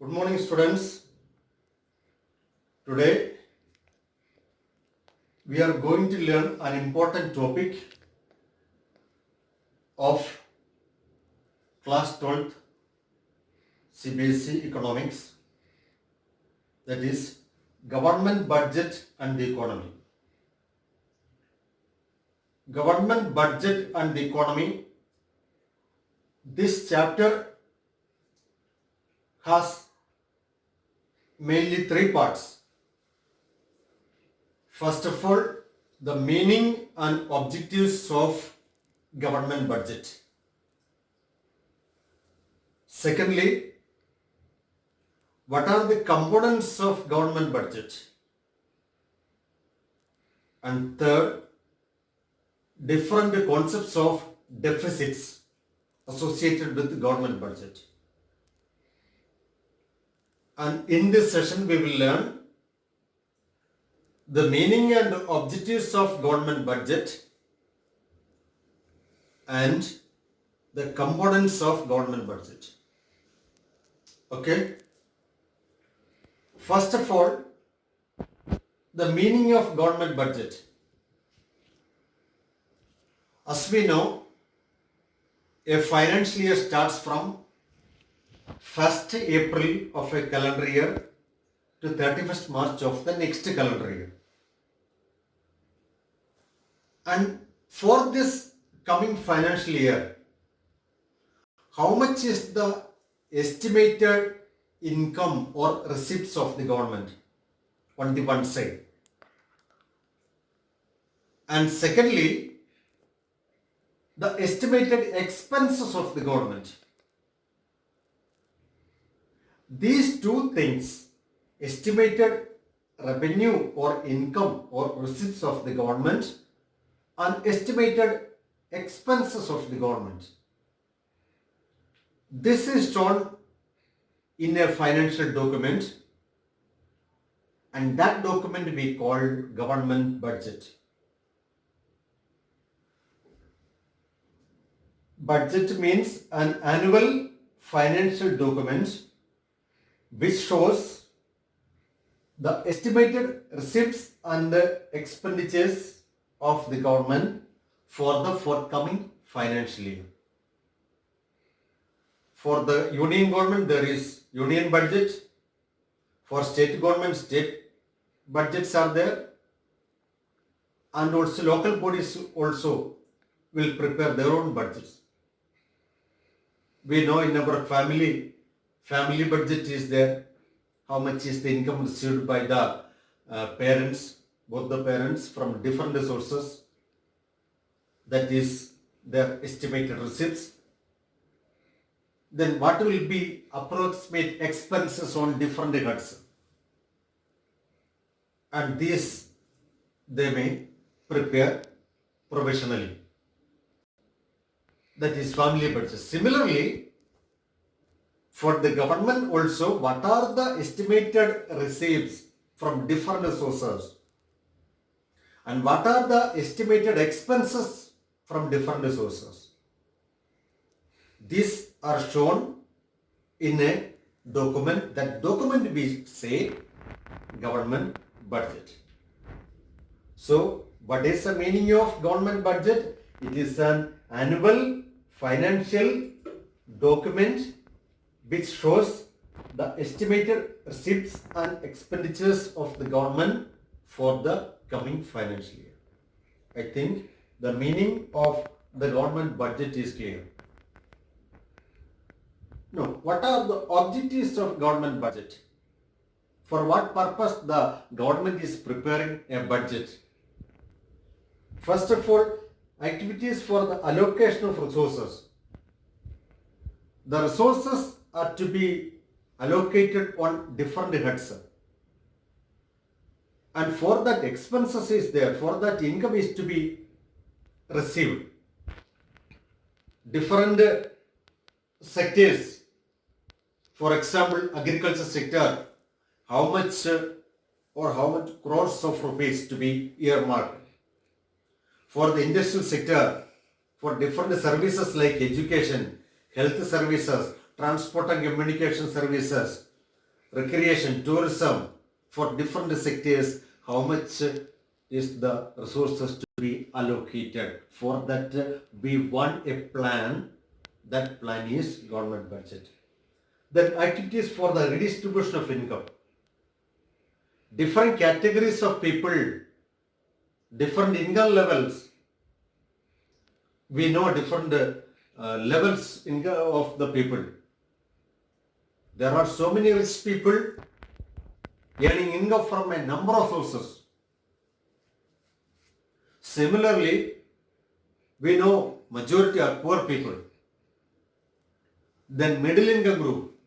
Good morning, students. Today we are going to learn an important topic of class 12th CBSE economics, that is government budget and the economy. Government budget and the economy. This chapter has mainly three parts. First of all, the meaning and objectives of government budget. Secondly, what are the components of government budget? And third, different concepts of deficits associated with the government budget. And in this session, we will learn the meaning and objectives of government budget and the components of government budget. Okay? First of all, the meaning of government budget. As we know, a financial year starts from 1st April of a calendar year to 31st March of the next calendar year. And for this coming financial year, how much is the estimated income or receipts of the government on the one side? And secondly, the estimated expenses of the government. These two things, estimated revenue or income or receipts of the government and estimated expenses of the government. This is shown in a financial document, and that document we called government budget. Budget means an annual financial document which shows the estimated receipts and the expenditures of the government for the forthcoming financial year. For the union government, there is union budget. For state government, state budgets are there. And also local bodies also will prepare their own budgets. We know in our family budget is there. How much is the income received by the parents, both the parents from different sources. That is their estimated receipts. Then what will be approximate expenses on different heads? And these they may prepare provisionally. That is family budget. Similarly, for the government also, what are the estimated receipts from different sources? And what are the estimated expenses from different sources? These are shown in a document. That document we say government budget. So, what is the meaning of government budget? It is an annual financial document which shows the estimated receipts and expenditures of the government for the coming financial year. I think the meaning of the government budget is clear. Now, what are the objectives of government budget? For what purpose the government is preparing a budget? First of all, activities for the allocation of resources. The resources are to be allocated on different heads. And for that expenses is there, for that income is to be received. Different sectors, for example, agriculture sector, how much crores of rupees to be earmarked. For the industrial sector, for different services like education, health services, transport and communication services, recreation, tourism, for different sectors, how much is the resources to be allocated. For that, we want a plan. That plan is government budget. Then activities for the redistribution of income. Different categories of people, different income levels. We know different levels of the people. There are so many rich people earning income from a number of sources. Similarly, we know majority are poor people. Then middle income group.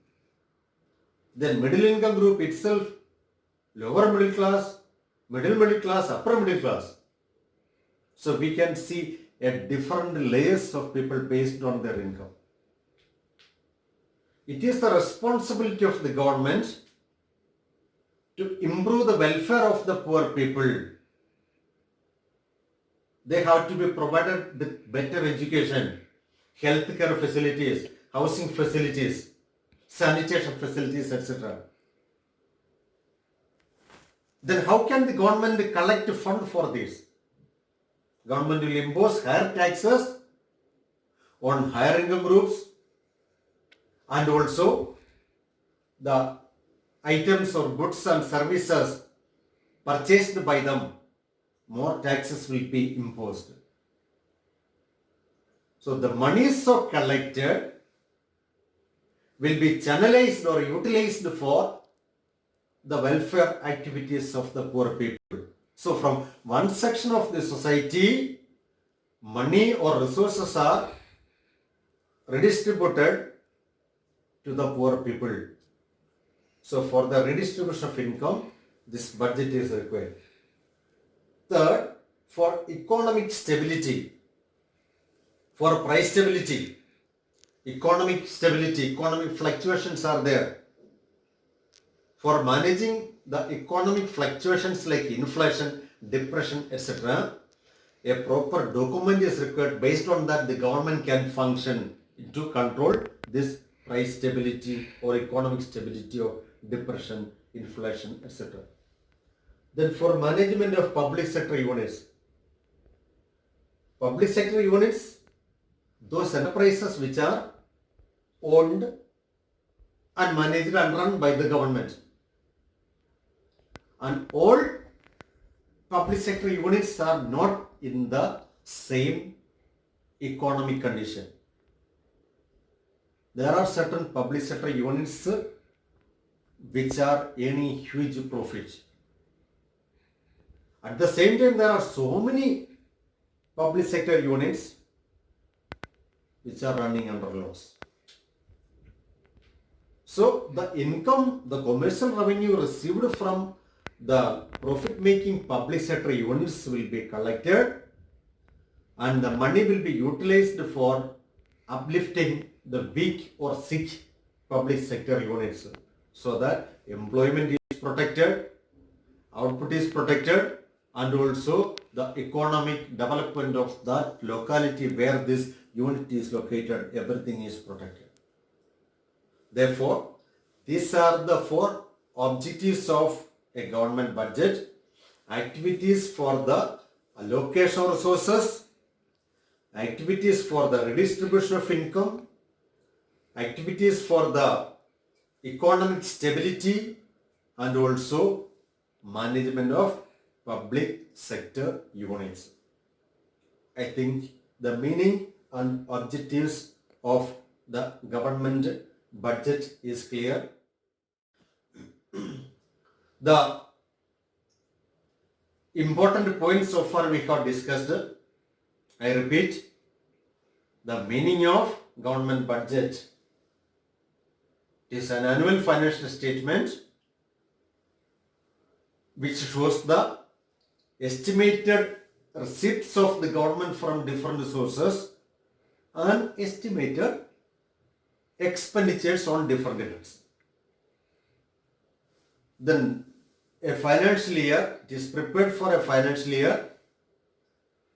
Then middle income group itself, lower middle class, upper middle class. So we can see a different layers of people based on their income. It is the responsibility of the government to improve the welfare of the poor people. They have to be provided with better education, healthcare facilities, housing facilities, sanitation facilities, etc. Then how can the government collect fund for this? Government will impose higher taxes on higher income groups, and also the items or goods and services purchased by them, more taxes will be imposed. So the monies so collected will be channelized or utilized for the welfare activities of the poor people. So from one section of the society, money or resources are redistributed to the poor people. So for the redistribution of income, this budget is required. Third, for economic stability, for price stability, economic fluctuations are there. For managing the economic fluctuations like inflation, depression, etc., a proper document is required. Based on that, the government can function to control this price stability or economic stability of depression, inflation, etc. Then for management of public sector units, those enterprises which are owned and managed and run by the government. And all public sector units are not in the same economic condition. There are certain public sector units which are earning huge profit. At the same time, there are so many public sector units which are running under loss. So the income, the commercial revenue received from the profit-making public sector units will be collected, and the money will be utilized for uplifting the weak or sick public sector units, so that employment is protected, output is protected, and also the economic development of that locality where this unit is located, everything is protected. Therefore, these are the four objectives of a government budget: activities for the allocation of resources, activities for the redistribution of income, activities for the economic stability, and also management of public sector units. I think the meaning and objectives of the government budget is clear. The important points so far we have discussed. I repeat, the meaning of government budget is an annual financial statement which shows the estimated receipts of the government from different sources and estimated expenditures on different heads. Then a financial year, it is prepared for a financial year,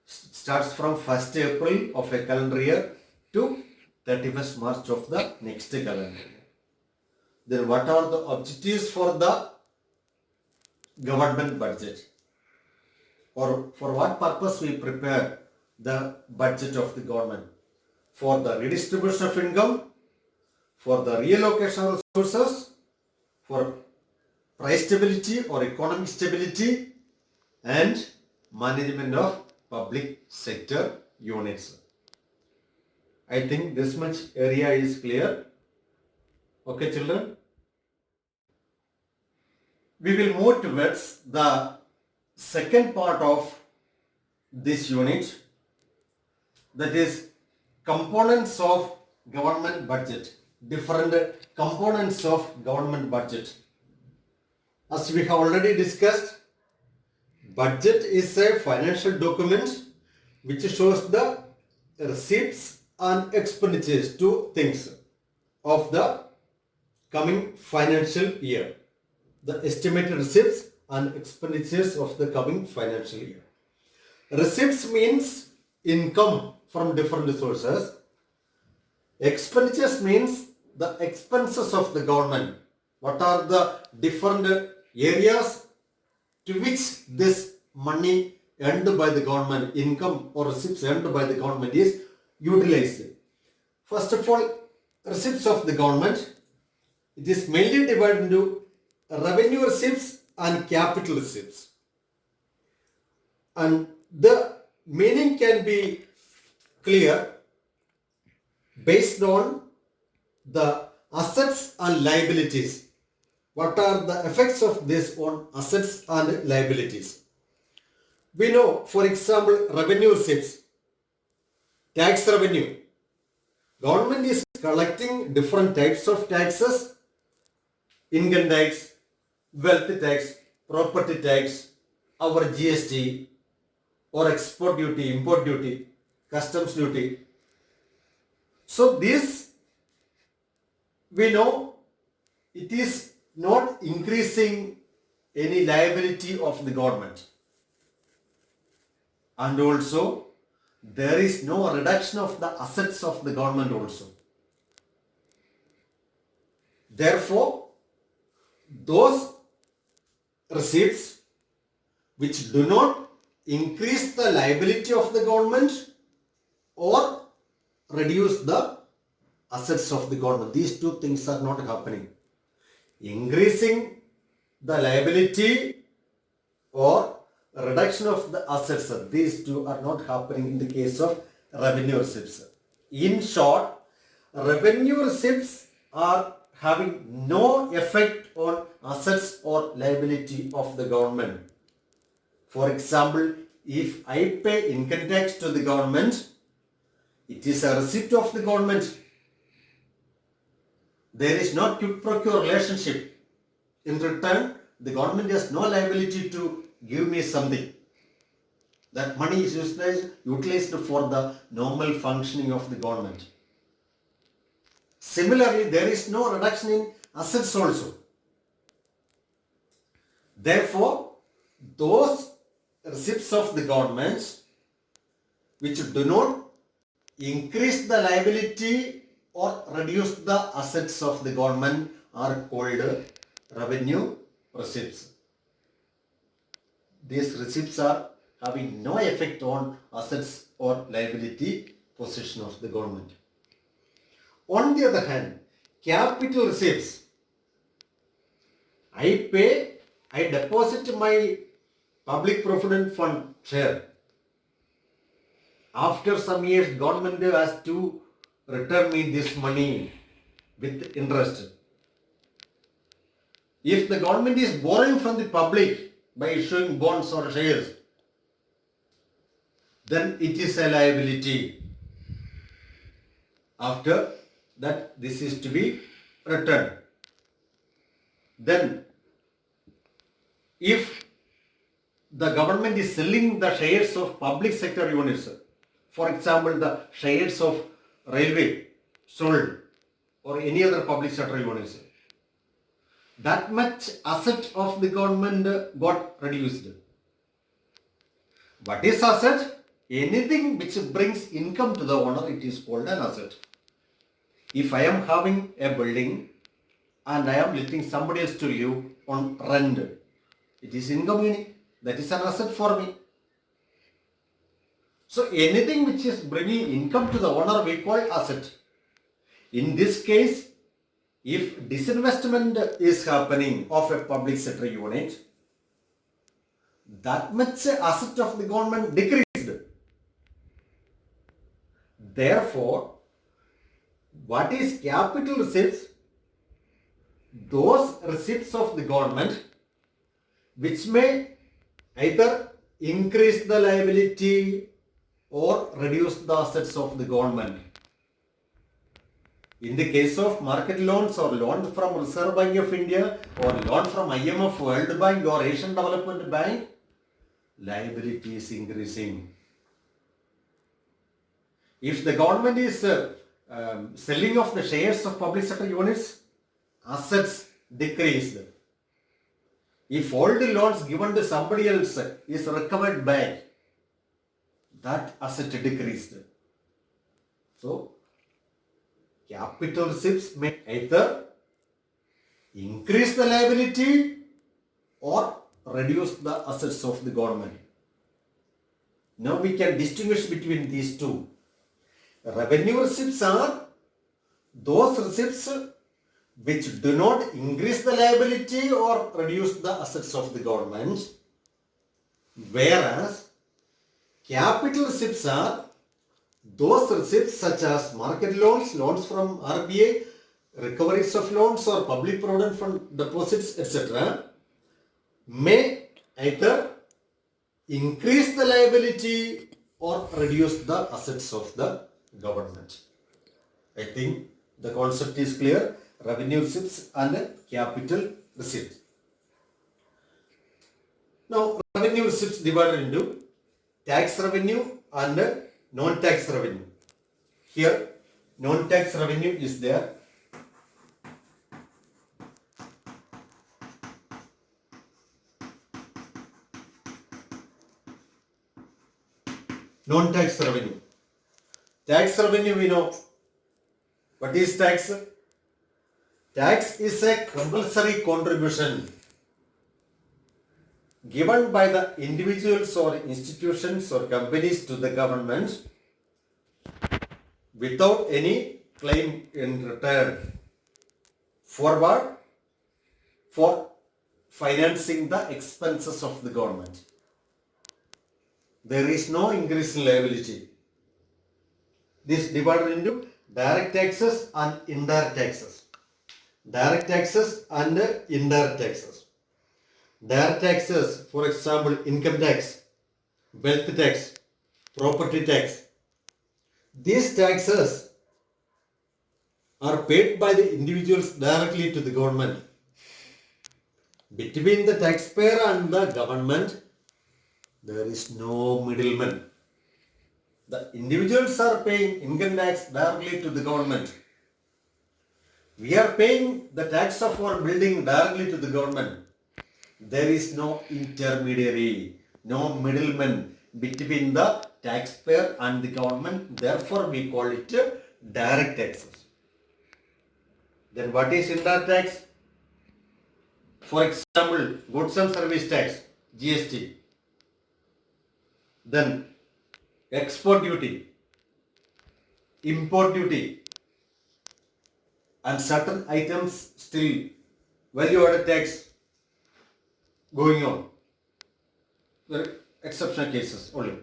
starts from 1st April of a calendar year to 31st March of the next calendar year. then what are the objectives for the government budget? Or for what purpose we prepare the budget of the government? For the redistribution of income, for the reallocation of resources, for price stability or economic stability, and management of public sector units. I think this much area is clear. Okay, children? We will move towards the second part of this unit, that is components of government budget, different components of government budget. As we have already discussed, budget is a financial document which shows the receipts and expenditures, two things of the coming financial year, the estimated receipts and expenditures of the coming financial year. Receipts means income from different sources. Expenditures means the expenses of the government. What are the different areas to which this money earned by the government, income or receipts earned by the government is utilized. First of all, receipts of the government, it is mainly divided into revenue receipts and capital receipts. And the meaning can be clear based on the assets and liabilities. What are the effects of this on assets and liabilities? We know, for example, revenue receipts, tax revenue. Government is collecting different types of taxes: income tax, wealth tax, property tax, our GST or export duty, import duty, customs duty. So this, we know, it is not increasing any liability of the government. And also, there is no reduction of the assets of the government also. Therefore, those receipts which do not increase the liability of the government or reduce the assets of the government, these two things are not happening. Increasing the liability or reduction of the assets, these two are not happening in the case of revenue receipts. In short, revenue receipts are having no effect on assets or liability of the government. For example, if I pay income tax to the government, it is a receipt of the government. There is no quid pro quo relationship. In return, the government has no liability to give me something. That money is utilized for the normal functioning of the government. Similarly, there is no reduction in assets also. Therefore, those receipts of the government which do not increase the liability or reduce the assets of the government are called revenue receipts. These receipts are having no effect on assets or liability position of the government. On the other hand, capital receipts, I deposit my public provident fund share. After some years, government has to return me this money with interest. If the government is borrowing from the public by issuing bonds or shares, then it is a liability. After that, this is to be returned. Then, if the government is selling the shares of public sector units, for example, the shares of railway sold or any other public sector units, that much asset of the government got reduced. What is asset? Anything which brings income to the owner, it is called an asset. If I am having a building and I am letting somebody else to live on rent. It is income earning. That is an asset for me. So anything which is bringing income to the owner we call asset. In this case, if disinvestment is happening of a public sector unit, that much asset of the government decreased. Therefore, what is capital receipts? Those receipts of the government which may either increase the liability or reduce the assets of the government. In the case of market loans or loan from Reserve Bank of India or loan from IMF, World Bank or Asian Development Bank, liability is increasing. If the government is selling off the shares of public sector units, assets decreased. If all the loans given to somebody else is recovered back, that asset decreased. So, capital receipts may either increase the liability or reduce the assets of the government. Now we can distinguish between these two. Revenue receipts are those receipts which do not increase the liability or reduce the assets of the government, whereas capital receipts are those receipts such as market loans, loans from RBI, recoveries of loans or public provident fund deposits, etc. may either increase the liability or reduce the assets of the government. I think the concept is clear. Revenue receipts and capital receipts. Now, revenue receipts divided into tax revenue and non-tax revenue. Here, non-tax revenue is there. Non-tax revenue. Tax revenue we know. What is tax? Tax is a compulsory contribution given by the individuals or institutions or companies to the government without any claim in return. For what? For financing the expenses of the government. There is no increase in liability. This divided into direct taxes and indirect taxes. Direct taxes and indirect taxes. Direct taxes, for example, income tax, wealth tax, property tax. These taxes are paid by the individuals directly to the government. Between the taxpayer and the government, there is no middleman. The individuals are paying income tax directly to the government. We are paying the tax of our building directly to the government. There is no intermediary, no middleman between the taxpayer and the government. Therefore, we call it direct taxes. Then what is indirect tax? For example, goods and service tax, GST. Then export duty, import duty, and certain items still value-added tax going on. There are exceptional cases only.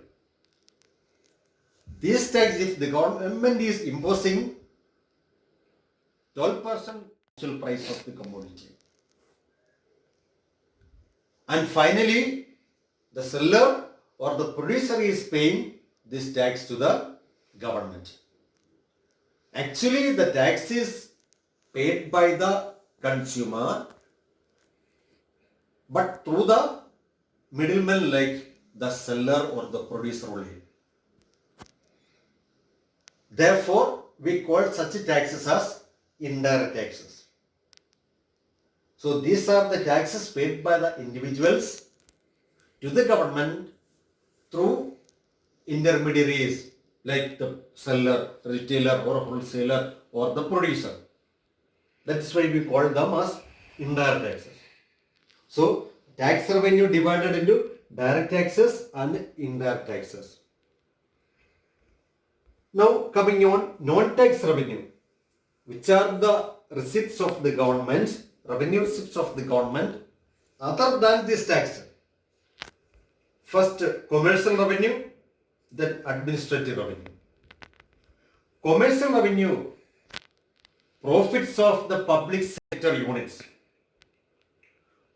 This tax, if the government is imposing 12% actual price of the commodity. And finally, the seller or the producer is paying this tax to the government. Actually, the tax is paid by the consumer, but through the middleman like the seller or the producer only. Therefore, we call such taxes as indirect taxes. So these are the taxes paid by the individuals to the government through intermediaries like the seller, retailer or wholesaler or the producer. That's why we call them as indirect taxes. So tax revenue divided into direct taxes and indirect taxes. Now coming on non-tax revenue, which are the receipts of the government, revenue receipts of the government other than this tax. First commercial revenue, then administrative revenue. Commercial revenue, profits of the public sector units.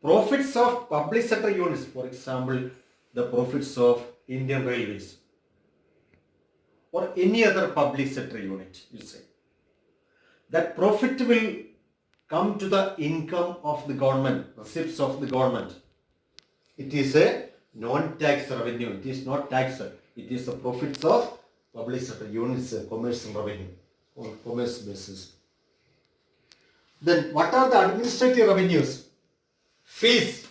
Profits of public sector units, for example, the profits of Indian Railways or any other public sector unit, you say. That profit will come to the income of the government, receipts of the government. It is a non-tax revenue. It is not tax. It is the profits of public sector units, commercial revenue on commerce basis. Then what are the administrative revenues? Fees.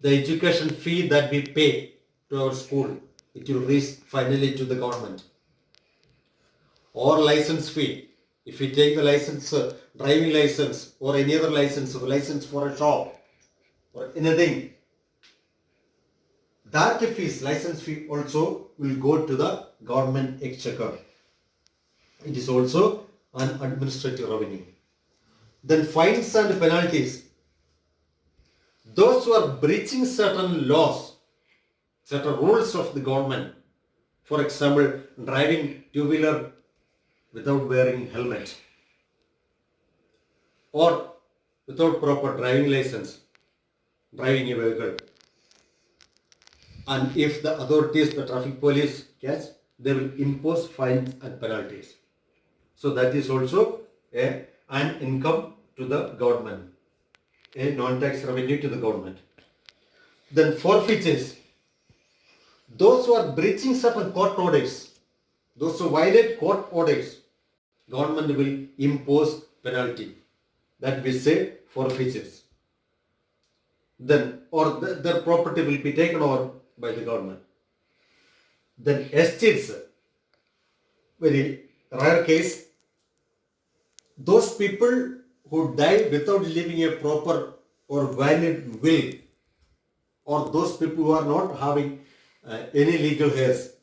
The education fee that we pay to our school, it will reach finally to the government. Or license fee. If we take the license, driving license or any other license for a shop or anything, that fees, license fee also will go to the government exchequer. It is also an administrative revenue. Then fines and penalties. Those who are breaching certain laws, certain rules of the government, for example, driving two-wheeler without wearing helmet or without proper driving license, driving a vehicle. And if the authorities, the traffic police catch, they will impose fines and penalties. So that is also an income to the government, a non-tax revenue to the government. Then forfeitures. Those who are breaching certain court orders, those who violate court orders, government will impose penalty. That we say forfeitures. Then, or their property will be taken over by the government. Then estates, very rare case. Those people who die without leaving a proper or valid will, or those people who are not having any legal heirs,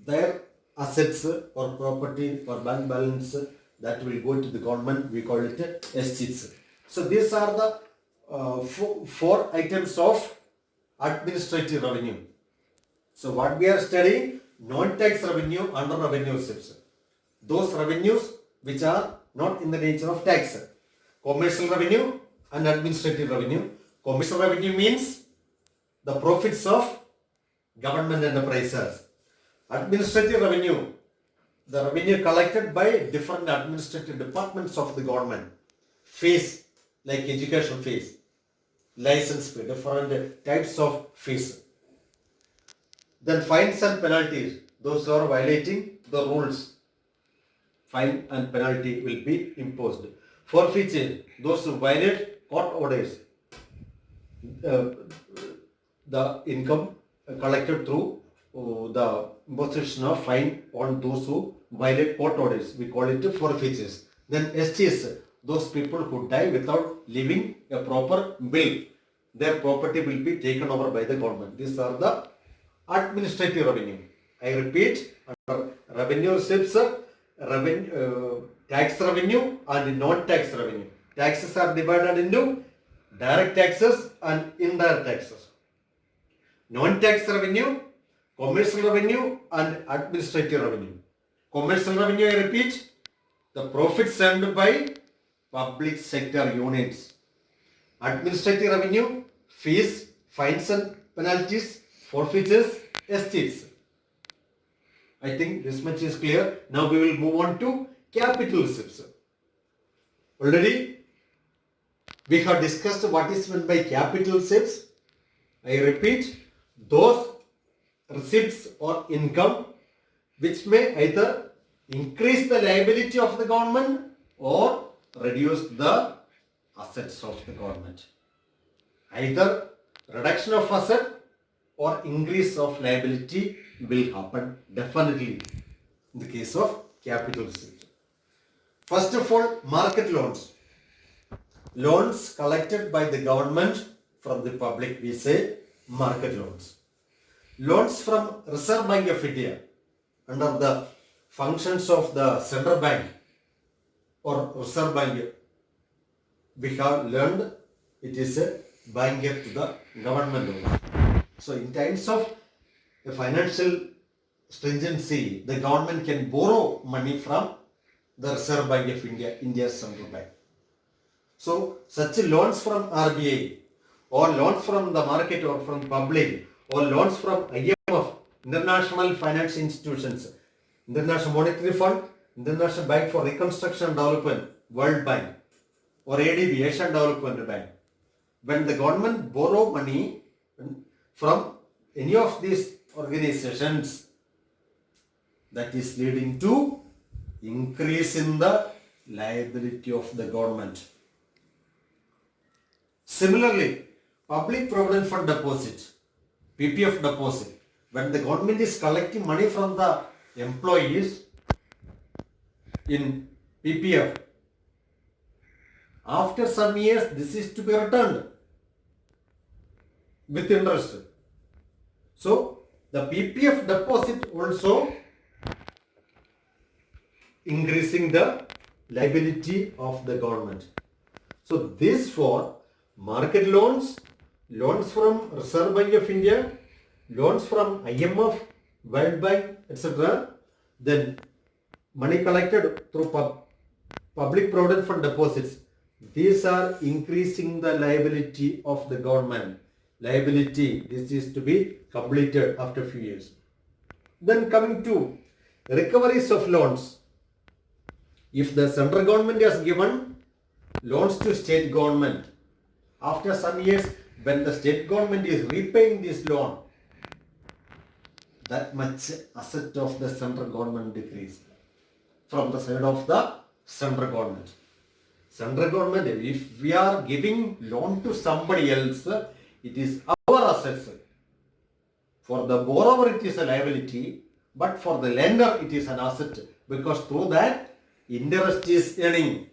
their assets or property or bank balance that will go to the government, we call it estates. So these are the four items of administrative revenue. So what we are studying, non-tax revenue under revenue receipts. Those revenues which are not in the nature of tax. Commercial revenue and administrative revenue. Commercial revenue means the profits of government enterprises. Administrative revenue, the revenue collected by different administrative departments of the government. Fees, like education fees, license fee, different types of fees. Then fines and penalties, those who are violating the rules, fine and penalty will be imposed. Forfeiture, those who violate court orders, the income collected through the imposition of fine on those who violate court orders, we call it forfeitures. Then estates, those people who die without leaving a proper will, their property will be taken over by the government. These are the administrative revenue. I repeat, under revenue receipts, tax revenue and non-tax revenue. Taxes are divided into direct taxes and indirect taxes. Non-tax revenue, commercial revenue and administrative revenue. Commercial revenue, I repeat, the profits earned by public sector units. Administrative revenue, fees, fines and penalties, forfeitures, estates. I think this much is clear. Now we will move on to capital receipts. Already we have discussed what is meant by capital receipts. I repeat, those receipts or income which may either increase the liability of the government or reduce the assets of the government. Either reduction of asset or increase of liability will happen definitely in the case of capital receipt. First of all, market loans. Loans collected by the government from the public, we say market loans. Loans from Reserve Bank of India under the functions of the central bank or Reserve Bank. We have learned it is a banker to the government only. So in times of financial stringency, the government can borrow money from the Reserve Bank of India, India's central bank. So such loans from RBI or loans from the market or from public or loans from IMF, International Finance Institutions, International Monetary Fund, International Bank for Reconstruction and Development, World Bank or ADB, Asian Development Bank. When the government borrow money from any of these organizations, that is leading to increase in the liability of the government. Similarly, public provident fund deposit, PPF deposit, when the government is collecting money from the employees in PPF, after some years this is to be returned with interest. So the PPF deposit also increasing the liability of the government. So this for market loans, loans from Reserve Bank of India, loans from IMF, World Bank, etc. Then money collected through public provident fund deposits. These are increasing the liability of the government. Liability, this is to be completed after a few years. Then coming to recoveries of loans. If the central government has given loans to state government, after some years when the state government is repaying this loan, that much asset of the central government decreased from the side of the central government. Central government, if we are giving loan to somebody else, it is our assets. For the borrower it is a liability, but for the lender it is an asset, because through that interest is earning,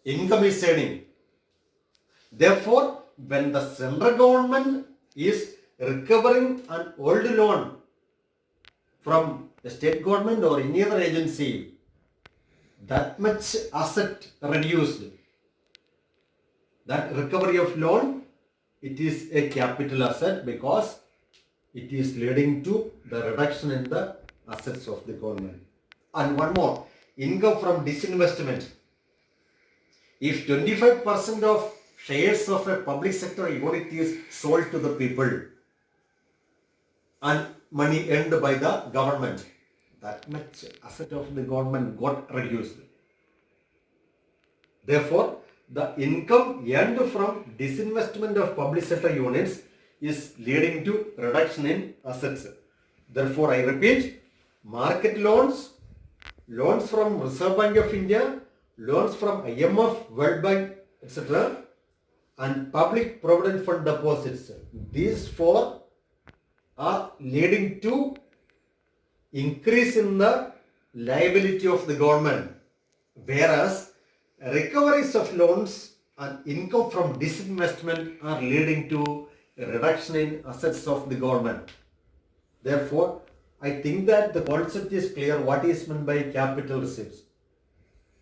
income is earning. Therefore, when the central government is recovering an old loan from the state government or any other agency, that much asset reduced. That recovery of loan, it is a capital asset because it is leading to the reduction in the assets of the government. And one more, income from disinvestment. If 25% of shares of a public sector unit is sold to the people and money earned by the government, that much asset of the government got reduced. Therefore, the income earned from disinvestment of public sector units is leading to reduction in assets. Therefore, I repeat, market loans, loans from Reserve Bank of India, loans from IMF, World Bank, etc. and public provident fund deposits. These four are leading to increase in the liability of the government, whereas recoveries of loans and income from disinvestment are leading to a reduction in assets of the government. Therefore, I think that the concept is clear what is meant by capital receipts.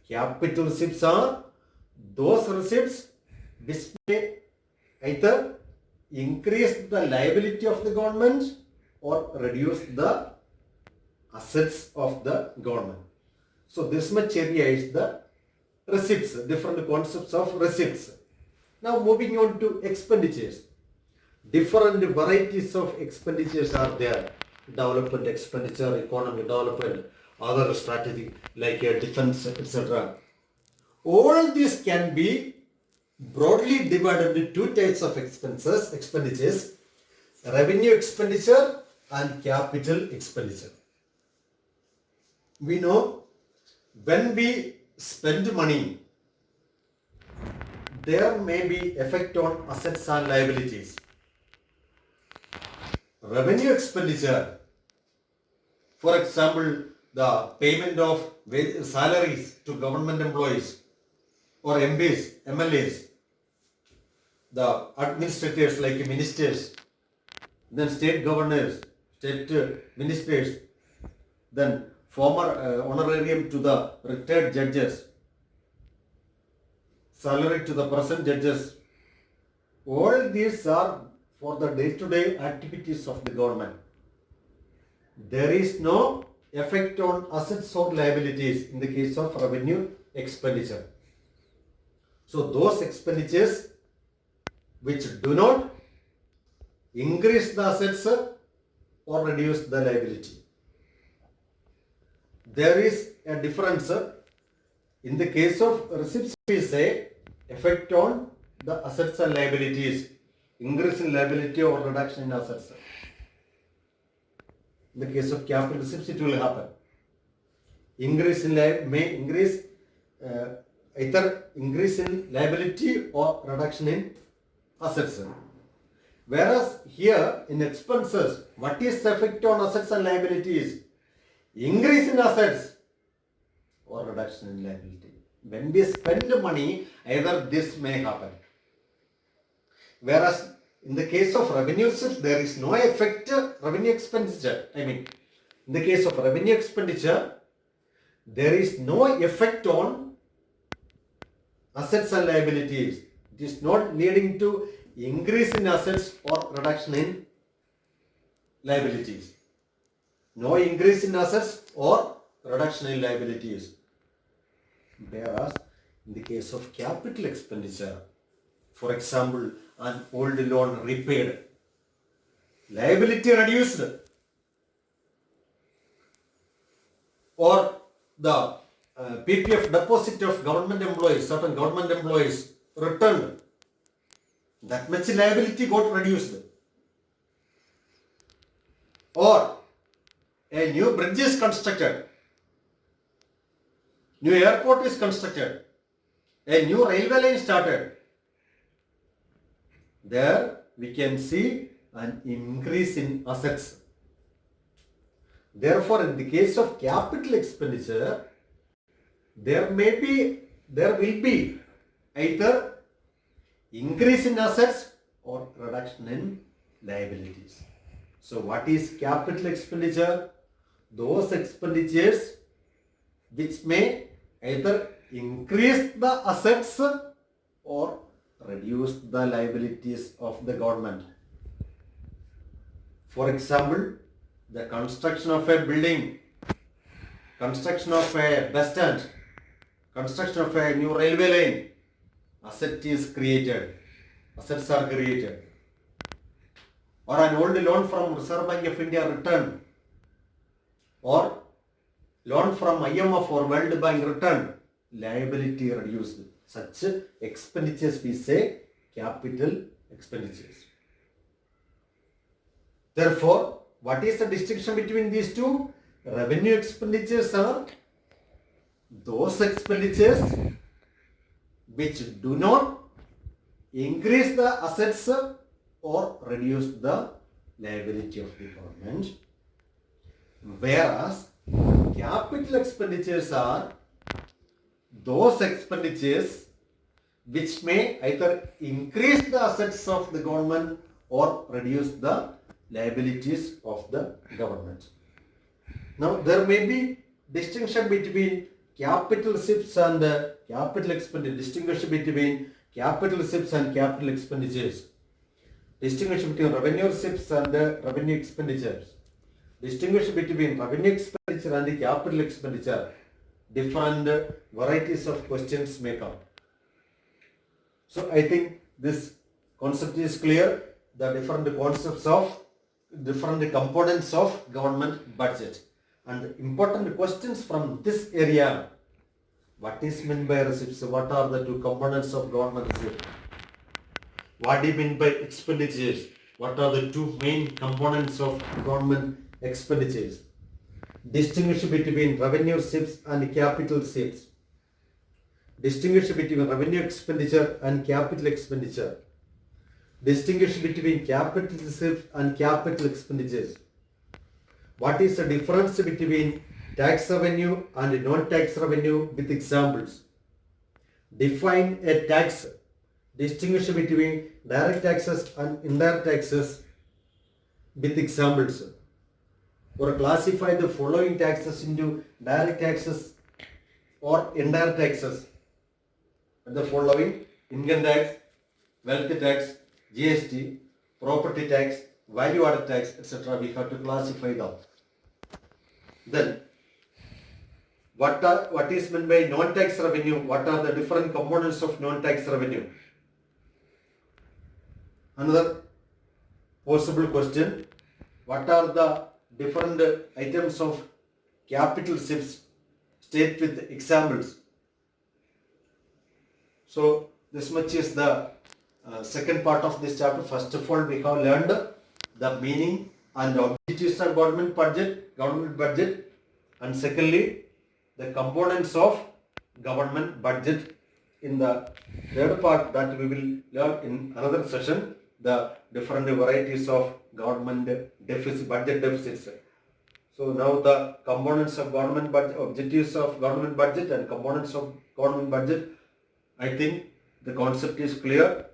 Capital receipts are those receipts which may either increase the liability of the government or reduce the assets of the government. So this much area is the receipts, different concepts of receipts. Now moving on to expenditures. Different varieties of expenditures are there. Development expenditure, economic development, other strategy like defense, etc. All these can be broadly divided into two types of expenditures, revenue expenditure and capital expenditure. We know when we spend money, there may be effect on assets and liabilities. Revenue expenditure, for example, the payment of salaries to government employees or MPs, MLAs, the administrators like ministers, then state governors, state ministers, then former honorarium to the retired judges, salary to the present judges. All these are for the day-to-day activities of the government. There is no effect on assets or liabilities in the case of revenue expenditure. So those expenditures which do not increase the assets or reduce the liability. There is a difference. In the case of receipts, we say effect on the assets and liabilities, increase in liability or reduction in assets. In the case of capital receipts, it will happen. Increase in may increase either increase in liability or reduction in assets. Whereas here in expenses, what is the effect on assets and liabilities? Increase in assets or reduction in liability. When we spend money, either this may happen. Whereas in the case of revenue, there is no effect revenue expenditure. In the case of revenue expenditure, there is no effect on assets and liabilities. It is not leading to increase in assets or reduction in liabilities. No increase in assets or reduction in liabilities. Whereas in the case of capital expenditure, for example, an old loan repaid, liability reduced, or the PPF deposit of government employees, certain government employees returned, that much liability got reduced. Or a new bridge is constructed, new airport is constructed, a new railway line started. There we can see an increase in assets. Therefore, in the case of capital expenditure, there will be either increase in assets or reduction in liabilities. So what is capital expenditure? Those expenditures which may either increase the assets or reduce the liabilities of the government. For example, the construction of a building, construction of a bus stand, construction of a new railway line, assets are created. Or an old loan from Reserve Bank of India returned, or loan from IMF or World Bank returned, liability reduced. Such expenditures we say capital expenditures. Therefore, what is the distinction between these two? Revenue expenditures are those expenditures which do not increase the assets or reduce the liability of the government. Whereas capital expenditures are those expenditures which may either increase the assets of the government or reduce the liabilities of the government. Now there may be distinction between capital receipts and capital expenditure, distinguish between capital receipts and capital expenditures, distinguish between revenue receipts and revenue expenditures, distinguish between revenue expenditure and capital expenditure. Different varieties of questions may come. So I think this concept is clear. The different concepts of different components of government budget and important questions from this area. What is meant by receipts? What are the two components of government receipt? What do you mean by expenditures? What are the two main components of government expenditures? Distinguish between revenue receipts and capital receipts. Distinguish between revenue expenditure and capital expenditure. Distinguish between capital receipts and capital expenditures. What is the difference between tax revenue and non-tax revenue with examples. Define a tax. Distinguish between direct taxes and indirect taxes with examples. Or classify the following taxes into direct taxes or indirect taxes. The following: income tax, wealth tax, GST, property tax, value added tax, etc. We have to classify them. Then, what is meant by non-tax revenue? What are the different components of non-tax revenue? Another possible question: what are the different items of capital shifts? State with examples. So this much is the second part of this chapter. First of all, we have learned the meaning and objectives of government budget, and secondly, the components of government budget. In the third part that we will learn in another session, the different varieties of government budget deficits. So now the components of government budget, objectives of government budget and components of government budget, I think the concept is clear.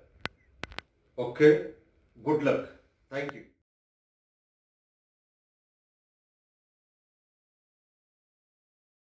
Okay, good luck. Thank you.